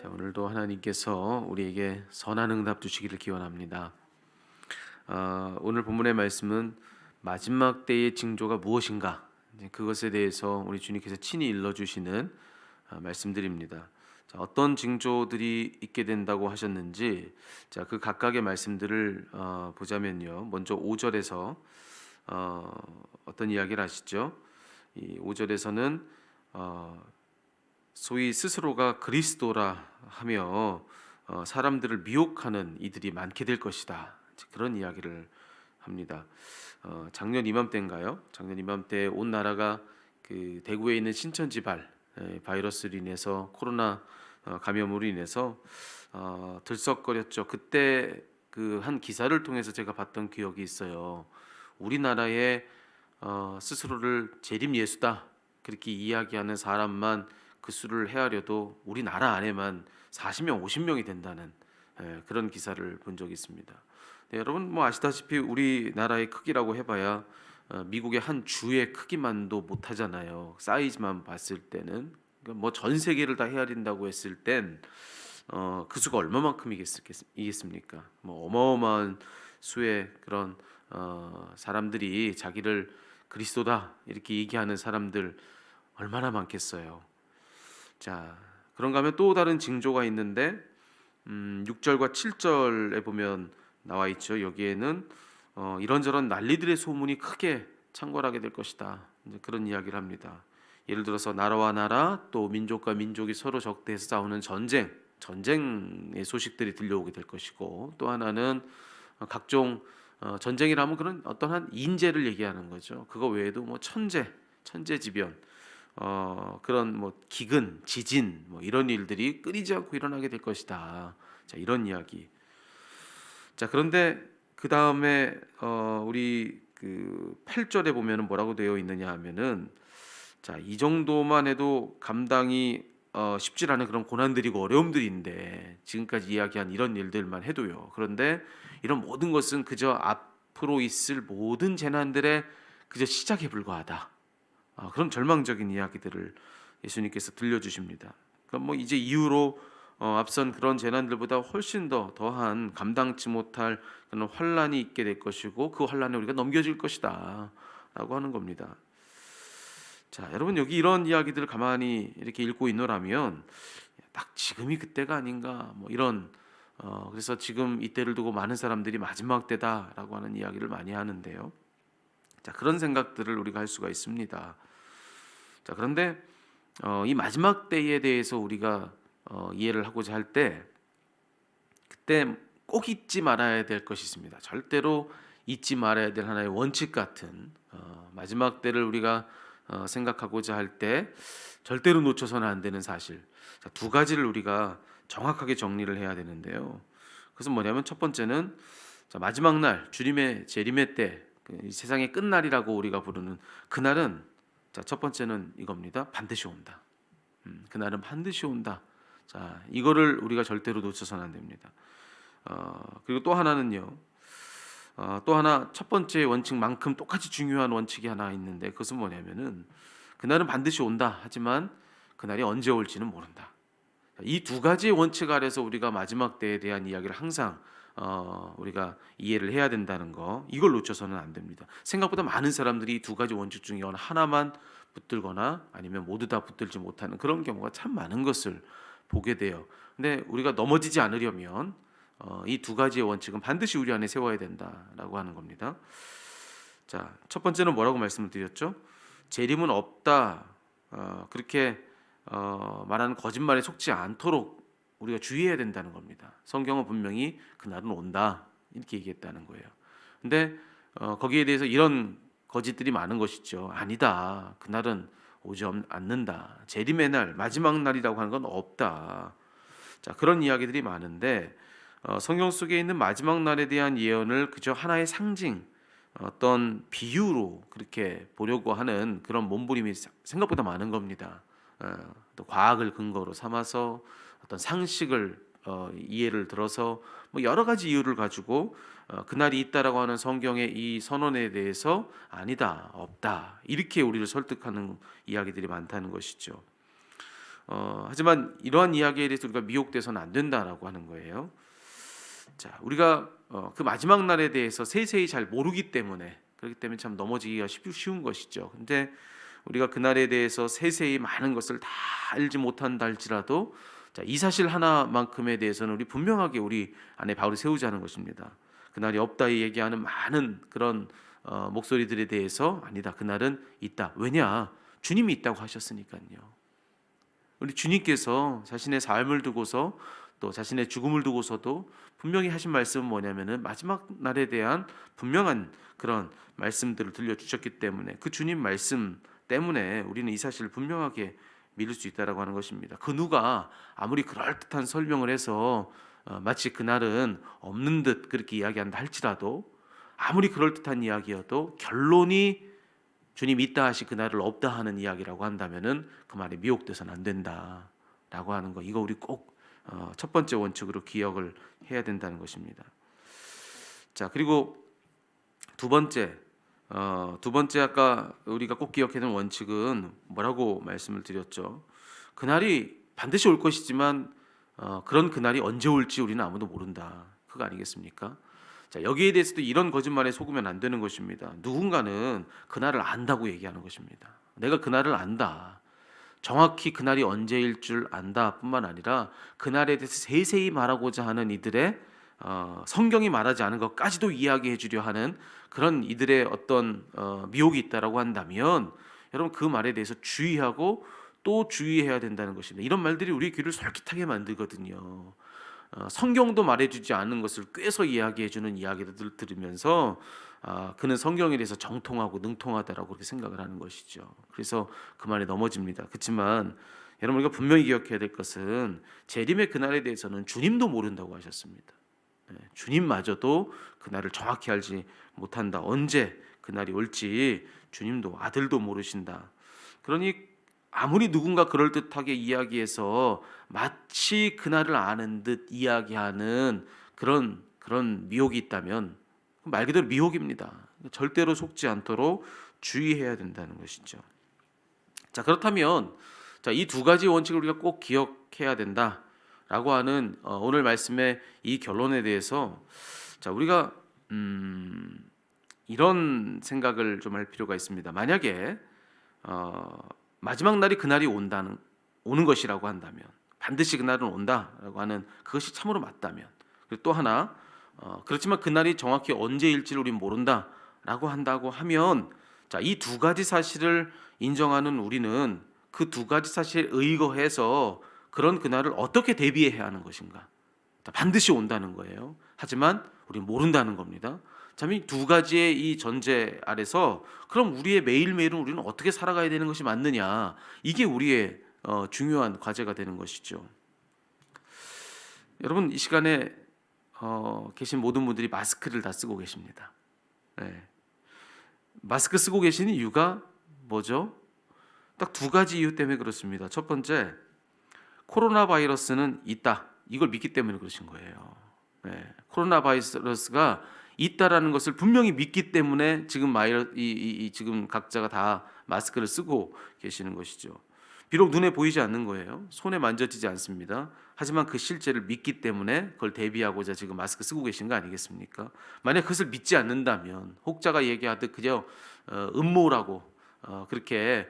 자, 오늘도 하나님께서 우리에게 선한 응답 주시기를 기원합니다. 오늘 본문의 말씀은 마지막 때의 징조가 무엇인가? 그것에 대해서 우리 주님께서 친히 일러주시는 말씀들입니다. 자, 어떤 징조들이 있게 된다고 하셨는지, 자, 그 각각의 말씀들을 보자면요. 먼저 5절에서 어떤 이야기를 하시죠? 이 5절에서는 소위 스스로가 그리스도라 하며 사람들을 미혹하는 이들이 많게 될 것이다. 그런 이야기를 합니다. 작년 이맘때인가요? 작년 이맘때 온 나라가 그 대구에 있는 신천지발 바이러스로 인해서 코로나 감염으로 인해서 들썩거렸죠. 그때 그 한 기사를 통해서 제가 봤던 기억이 있어요. 우리나라의 스스로를 재림 예수다 그렇게 이야기하는 사람만 그 수를 헤아려도 우리나라 안에만 40명, 50명이 된다는 그런 기사를 본 적이 있습니다. 네, 여러분 뭐 아시다시피 우리나라의 크기라고 해봐야 미국의 한 주의 크기만도 못하잖아요. 사이즈만 봤을 때는 뭐 전 세계를 다 헤아린다고 했을 땐 그 수가 얼마만큼이겠습니까? 뭐 어마어마한 수의 그런 사람들이 자기를 그리스도다 이렇게 얘기하는 사람들 얼마나 많겠어요. 자, 그런가 하면 또 다른 징조가 있는데 6절과 7절에 보면 나와 있죠. 여기에는 이런저런 난리들의 소문이 크게 창궐하게 될 것이다. 이제 그런 이야기를 합니다. 예를 들어서 나라와 나라 또 민족과 민족이 서로 적대해서 싸우는 전쟁의 소식들이 들려오게 될 것이고, 또 하나는 각종 전쟁이라면 그런 어떠한 인재를 얘기하는 거죠. 그거 외에도 뭐 천재지변 그런 뭐 기근, 지진 뭐 이런 일들이 끊이지 않고 일어나게 될 것이다. 자, 이런 이야기. 자, 그런데 그 다음에 우리 그 8절에 보면은 뭐라고 되어 있느냐 하면은 자, 이 정도만 해도 감당이 쉽지 않은 그런 고난들이고 어려움들인데 지금까지 이야기한 이런 일들만 해도요. 그런데 이런 모든 것은 그저 앞으로 있을 모든 재난들의 그저 시작에 불과하다. 그런 절망적인 이야기들을 예수님께서 들려주십니다. 그러니까 뭐 이제 이후로 앞선 그런 재난들보다 훨씬 더 더한 감당치 못할 그런 환란이 있게 될 것이고 그 환란에 우리가 넘겨질 것이다라고 하는 겁니다. 자, 여러분 여기 이런 이야기들을 가만히 이렇게 읽고 있노라면 딱 지금이 그때가 아닌가 뭐 이런 그래서 지금 이때를 두고 많은 사람들이 마지막 때다라고 하는 이야기를 많이 하는데요. 자, 그런 생각들을 우리가 할 수가 있습니다. 자, 그런데 이 마지막 때에 대해서 우리가 이해를 하고자 할 때 그때 꼭 잊지 말아야 될 것이 있습니다. 절대로 잊지 말아야 될 하나의 원칙 같은 마지막 때를 우리가 생각하고자 할 때 절대로 놓쳐서는 안 되는 사실. 자, 두 가지를 우리가 정확하게 정리를 해야 되는데요. 그것은 뭐냐면 첫 번째는 자, 마지막 날 주님의 재림의 때, 이 세상의 끝날이라고 우리가 부르는 그날은 자, 첫 번째는 이겁니다. 반드시 온다. 그날은 반드시 온다. 자, 이거를 우리가 절대로 놓쳐서는 안 됩니다. 그리고 또 하나는요. 또 하나 첫 번째 원칙만큼 똑같이 중요한 원칙이 하나 있는데 그것은 뭐냐면은 그날은 반드시 온다. 하지만 그날이 언제 올지는 모른다. 이 두 가지의 원칙 아래서 우리가 마지막 때에 대한 이야기를 항상 우리가 이해를 해야 된다는 거, 이걸 놓쳐서는 안 됩니다. 생각보다 많은 사람들이 이 두 가지 원칙 중에 어느 하나만 붙들거나 아니면 모두 다 붙들지 못하는 그런 경우가 참 많은 것을 보게 돼요. 근데 우리가 넘어지지 않으려면 이 두 가지의 원칙은 반드시 우리 안에 세워야 된다라고 하는 겁니다. 자, 첫 번째는 뭐라고 말씀을 드렸죠? 재림은 없다. 그렇게 말하는 거짓말에 속지 않도록 우리가 주의해야 된다는 겁니다. 성경은 분명히 그날은 온다 이렇게 얘기했다는 거예요. 근데 거기에 대해서 이런 거짓들이 많은 것이죠. 아니다. 그날은 오지 않는다. 재림의 날, 마지막 날이라고 하는 건 없다. 자, 그런 이야기들이 많은데 성경 속에 있는 마지막 날에 대한 예언을 그저 하나의 상징, 어떤 비유로 그렇게 보려고 하는 그런 몸부림이 생각보다 많은 겁니다. 또 과학을 근거로 삼아서 어떤 상식을 이해를 들어서 뭐 여러 가지 이유를 가지고 그날이 있다라고 하는 성경의 이 선언에 대해서 아니다, 없다 이렇게 우리를 설득하는 이야기들이 많다는 것이죠. 하지만 이러한 이야기에 대해서 우리가 미혹돼서는 안 된다라고 하는 거예요. 자, 우리가 그 마지막 날에 대해서 세세히 잘 모르기 때문에, 그렇기 때문에 참 넘어지기가 쉬운 것이죠. 근데 우리가 그날에 대해서 세세히 많은 것을 다 알지 못한다 할지라도, 자, 이 사실 하나만큼에 대해서는 우리 분명하게 우리 안에 바울이 세우자는 것입니다. 그날이 없다 얘기하는 많은 그런 목소리들에 대해서, 아니다, 그날은 있다. 왜냐? 주님이 있다고 하셨으니까요. 우리 주님께서 자신의 삶을 두고서 또 자신의 죽음을 두고서도 분명히 하신 말씀은 뭐냐면은 마지막 날에 대한 분명한 그런 말씀들을 들려주셨기 때문에, 그 주님 말씀 때문에 우리는 이 사실을 분명하게 믿을 수 있다라고 하는 것입니다. 그 누가 아무리 그럴듯한 설명을 해서 마치 그날은 없는 듯 그렇게 이야기한다 할지라도, 아무리 그럴듯한 이야기여도 결론이 주님 있다 하시 그날을 없다 하는 이야기라고 한다면은 그 말에 미혹돼서는 안 된다라고 하는 거, 이거 우리 꼭 첫 번째 원칙으로 기억을 해야 된다는 것입니다. 자, 그리고 두 번째 아까 우리가 꼭 기억해야 되는 원칙은 뭐라고 말씀을 드렸죠? 그날이 반드시 올 것이지만 그런 그날이 언제 올지 우리는 아무도 모른다. 그거 아니겠습니까? 자, 여기에 대해서도 이런 거짓말에 속으면 안 되는 것입니다. 누군가는 그날을 안다고 얘기하는 것입니다. 내가 그날을 안다. 정확히 그날이 언제일 줄 안다 뿐만 아니라 그날에 대해서 세세히 말하고자 하는 이들의 성경이 말하지 않은 것까지도 이야기해 주려 하는 그런 이들의 어떤 미혹이 있다라고 한다면, 여러분 그 말에 대해서 주의하고 또 주의해야 된다는 것입니다. 이런 말들이 우리 귀를 솔깃하게 만들거든요. 성경도 말해주지 않은 것을 꿰서 이야기해주는 이야기들을 들으면서 그는 성경에 대해서 정통하고 능통하다라고 그렇게 생각을 하는 것이죠. 그래서 그 말에 넘어집니다. 그렇지만 여러분, 우리가 분명히 기억해야 될 것은 재림의 그날에 대해서는 주님도 모른다고 하셨습니다. 주님마저도 그날을 정확히 알지 못한다. 언제 그날이 올지 주님도, 아들도 모르신다. 그러니 아무리 누군가 그럴듯하게 이야기해서 마치 그날을 아는 듯 이야기하는 그런 미혹이 있다면 말 그대로 미혹입니다. 절대로 속지 않도록 주의해야 된다는 것이죠. 자, 그렇다면 이 두 가지 원칙을 우리가 꼭 기억해야 된다라고 하는 오늘 말씀의 이 결론에 대해서, 자, 우리가 이런 생각을 좀 할 필요가 있습니다. 만약에 마지막 날이 그날이 오는 것이라고 한다면, 반드시 그날은 온다라고 하는 그것이 참으로 맞다면, 그리고 또 하나 그렇지만 그날이 정확히 언제일지를 우리는 모른다라고 한다고 하면, 자, 이 두 가지 사실을 인정하는 우리는 그 두 가지 사실에 의거해서 그런 그날을 어떻게 대비해야 하는 것인가? 반드시 온다는 거예요. 하지만 우리는 모른다는 겁니다. 참, 이 두 가지의 이 전제 아래서 그럼 우리의 매일매일은 우리는 어떻게 살아가야 되는 것이 맞느냐, 이게 우리의 중요한 과제가 되는 것이죠. 여러분, 이 시간에 계신 모든 분들이 마스크를 다 쓰고 계십니다. 네. 마스크 쓰고 계시는 이유가 뭐죠? 딱 두 가지 이유 때문에 그렇습니다. 첫 번째, 코로나 바이러스는 있다, 이걸 믿기 때문에 그러신 거예요. 네. 코로나 바이러스가 있다라는 것을 분명히 믿기 때문에 지금 지금 각자가 다 마스크를 쓰고 계시는 것이죠. 비록 눈에 보이지 않는 거예요. 손에 만져지지 않습니다. 하지만 그 실제를 믿기 때문에 그걸 대비하고자 지금 마스크 쓰고 계신 거 아니겠습니까? 만약 그것을 믿지 않는다면, 혹자가 얘기하듯 그저 음모라고 그렇게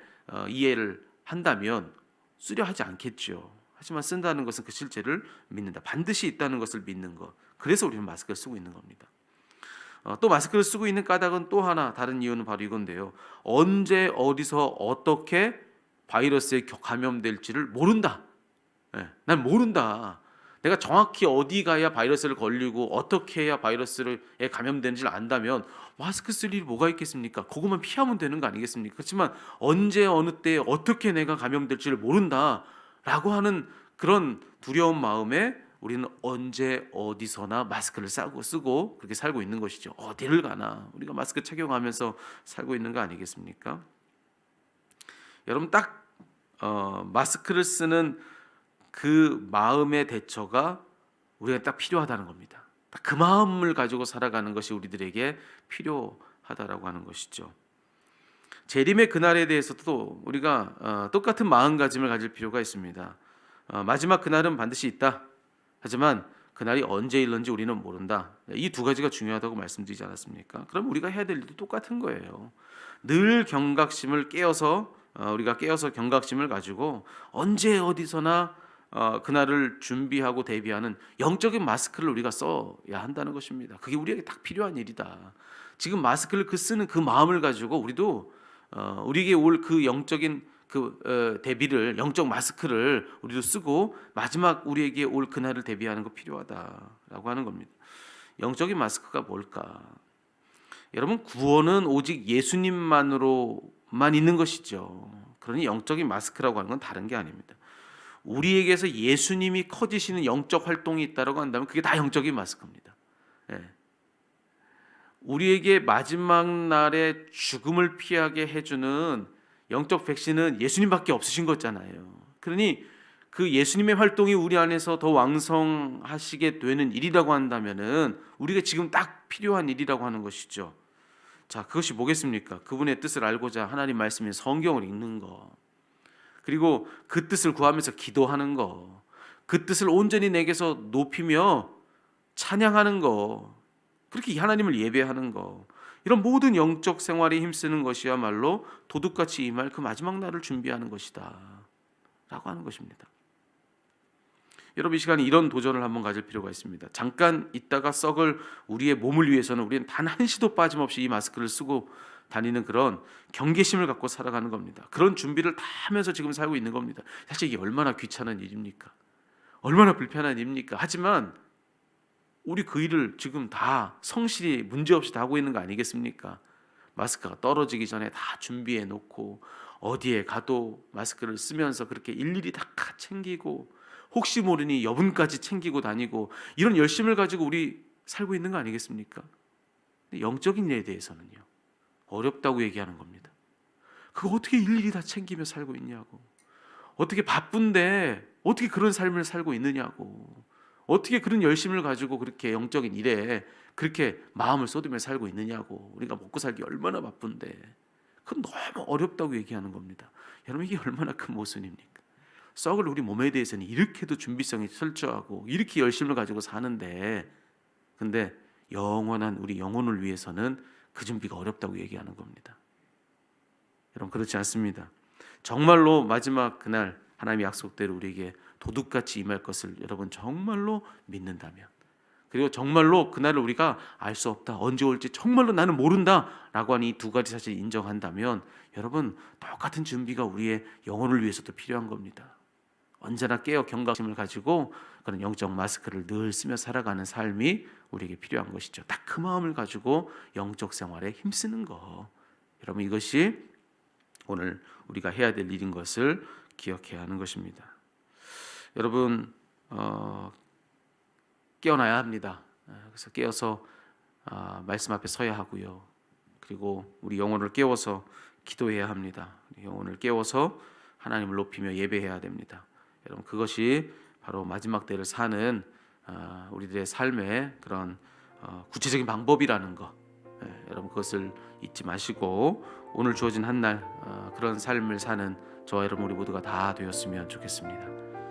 이해를 한다면 쓰려 하지 않겠죠. 하지만 쓴다는 것은 그 실제를 믿는다, 반드시 있다는 것을 믿는 것. 그래서 우리는 마스크를 쓰고 있는 겁니다. 또 마스크를 쓰고 있는 까닭은 또 하나, 다른 이유는 바로 이건데요. 언제 어디서 어떻게 바이러스에 감염될지를 모른다. 난 모른다. 내가 정확히 어디 가야 바이러스를 걸리고 어떻게 해야 바이러스에 감염되는지를 안다면 마스크 쓸 일이 뭐가 있겠습니까? 그것만 피하면 되는 거 아니겠습니까? 그렇지만 언제 어느 때 어떻게 내가 감염될지를 모른다라고 하는 그런 두려운 마음에 우리는 언제 어디서나 마스크를 쓰고 그렇게 살고 있는 것이죠. 어디를 가나 우리가 마스크 착용하면서 살고 있는 거 아니겠습니까? 여러분, 딱 마스크를 쓰는 그 마음의 대처가 우리가 딱 필요하다는 겁니다. 딱 그 마음을 가지고 살아가는 것이 우리들에게 필요하다라고 하는 것이죠. 재림의 그날에 대해서도 우리가 똑같은 마음가짐을 가질 필요가 있습니다. 마지막 그날은 반드시 있다. 하지만 그날이 언제 일는지 우리는 모른다. 이 두 가지가 중요하다고 말씀드리지 않았습니까? 그럼 우리가 해야 될 일도 똑같은 거예요. 늘 경각심을 깨어서 우리가 깨어서 경각심을 가지고 언제 어디서나 그날을 준비하고 대비하는 영적인 마스크를 우리가 써야 한다는 것입니다. 그게 우리에게 딱 필요한 일이다. 지금 마스크를 쓰는 그 마음을 가지고 우리도 우리에게 올 그 영적인 대비를, 영적 마스크를 우리도 쓰고 마지막 우리에게 올 그날을 대비하는 거 필요하다라고 하는 겁니다. 영적인 마스크가 뭘까? 여러분, 구원은 오직 예수님만으로만 있는 것이죠. 그러니 영적인 마스크라고 하는 건 다른 게 아닙니다. 우리에게서 예수님이 커지시는 영적 활동이 있다라고 한다면 그게 다 영적인 마스크입니다. 예. 우리에게 마지막 날에 죽음을 피하게 해주는 영적 백신은 예수님밖에 없으신 거잖아요. 그러니 그 예수님의 활동이 우리 안에서 더 왕성하시게 되는 일이라고 한다면은 우리가 지금 딱 필요한 일이라고 하는 것이죠. 자, 그것이 뭐겠습니까? 그분의 뜻을 알고자 하나님 말씀인 성경을 읽는 거, 그리고 그 뜻을 구하면서 기도하는 거, 그 뜻을 온전히 내게서 높이며 찬양하는 거, 그렇게 하나님을 예배하는 거, 이런 모든 영적 생활에 힘쓰는 것이야말로 도둑같이 임할 그 마지막 날을 준비하는 것이다 라고 하는 것입니다. 여러분, 이 시간에 이런 도전을 한번 가질 필요가 있습니다. 잠깐 있다가 썩을 우리의 몸을 위해서는 우리는 단 한시도 빠짐없이 이 마스크를 쓰고 다니는 그런 경계심을 갖고 살아가는 겁니다. 그런 준비를 다 하면서 지금 살고 있는 겁니다. 사실 이게 얼마나 귀찮은 일입니까? 얼마나 불편한 일입니까? 하지만 우리 그 일을 지금 다 성실히 문제없이 다 하고 있는 거 아니겠습니까? 마스크가 떨어지기 전에 다 준비해 놓고 어디에 가도 마스크를 쓰면서 그렇게 일일이 다 챙기고 혹시 모르니 여분까지 챙기고 다니고 이런 열심을 가지고 우리 살고 있는 거 아니겠습니까? 근데 영적인 일에 대해서는요, 어렵다고 얘기하는 겁니다. 그거 어떻게 일일이 다 챙기며 살고 있냐고, 어떻게 바쁜데 어떻게 그런 삶을 살고 있느냐고, 어떻게 그런 열심을 가지고 그렇게 영적인 일에 그렇게 마음을 쏟으며 살고 있느냐고, 우리가 먹고 살기 얼마나 바쁜데 그건 너무 어렵다고 얘기하는 겁니다. 여러분, 이게 얼마나 큰 모순입니까? 썩을 우리 몸에 대해서는 이렇게도 준비성이 철저하고 이렇게 열심을 가지고 사는데, 근데 영원한 우리 영혼을 위해서는 그 준비가 어렵다고 얘기하는 겁니다. 여러분, 그렇지 않습니다. 정말로 마지막 그날 하나님의 약속대로 우리에게 도둑같이 임할 것을 여러분 정말로 믿는다면, 그리고 정말로 그날을 우리가 알 수 없다, 언제 올지 정말로 나는 모른다 라고 하는 이 두 가지 사실을 인정한다면 여러분, 똑같은 준비가 우리의 영혼을 위해서도 필요한 겁니다. 언제나 깨어 경각심을 가지고 그런 영적 마스크를 늘 쓰며 살아가는 삶이 우리에게 필요한 것이죠. 딱 그 마음을 가지고 영적 생활에 힘쓰는 거, 여러분, 이것이 오늘 우리가 해야 될 일인 것을 기억해야 하는 것입니다. 여러분, 깨어나야 합니다. 그래서 깨어서 말씀 앞에 서야 하고요. 그리고 우리 영혼을 깨워서 기도해야 합니다. 영혼을 깨워서 하나님을 높이며 예배해야 됩니다. 여러분, 그것이 바로 마지막 때를 사는 우리들의 삶의 그런 구체적인 방법이라는 것, 여러분 그것을 잊지 마시고 오늘 주어진 한 날 그런 삶을 사는 저와 여러분 우리 모두가 다 되었으면 좋겠습니다.